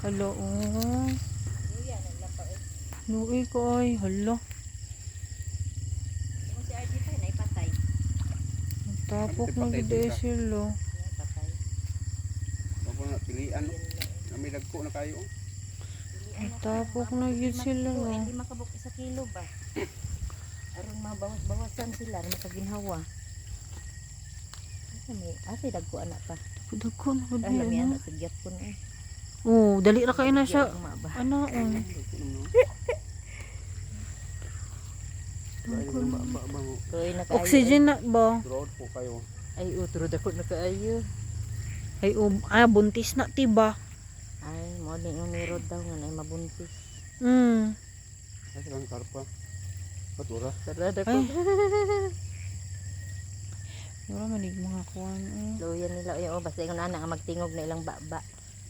Hala, oh. Nuwi ko ay. Hala. Kung si RG pa, naipatay. Tapok na gede sila. Naipatay. Ako na pilian. Kami dagko na kayo. Tapok na gid sila. Ay, hindi makabuk isa kilo ba? Aron mabawas-bawasan sila, makaginhawa. Asa dagko anak pa. Dagko na gud Alam niya. yan, sigyat ko na eh. Oh, dali ra kay na siya. Ano? Koy na kaayo. Oxygen na ba? Road po kayo. Ay, utro dako na kaayo. Ay, buntis na tiba. Ay, mo din yung mirod daw nga ay mabuntis. Kasi lang karpa. Patura. Sarada ko. Ay. Wala manig mga kuwan. Luyan nila yung basta yung anak nga magtingog na ilang baba.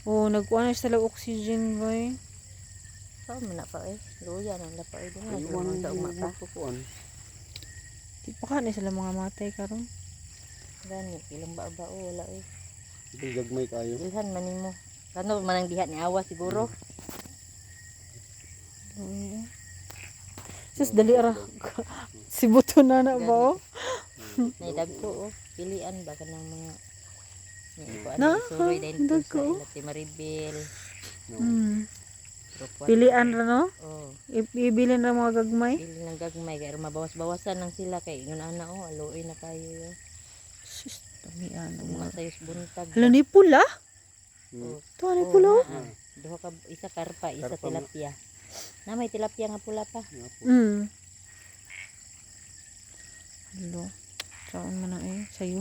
Oh, nagkuha na sila oxygen boy. So, mana pa eh. Luyan ang lapa eh. Doon Ay, na man, sa uma pa. Di pa ka na sila mga matay karon. Gani, ilang baba o wala eh. Gagmay kayo. Ilhan manin mo. Kano manang dihat ni awa siguro. Sus dali ra. Si buto na na ba? Naidagko oh. Pilian ba ka ng mga Na, suroy din to sa dagko. ilati Maribel. Pilian ra no? Oh, Ibilin ra mga gagmay. pili ng gagmay kaya mabawas-bawasan lang sila kay yun ana oh, aloy na kayo yo. Sus, damian. Masayos buntag. Hala ni pula? Oh, Tuwa ni pula? duha ka isa karpa, isa Karpa tilapia. Na may tilapia nga pula pa. Hello. Saan man na eh? Sayo.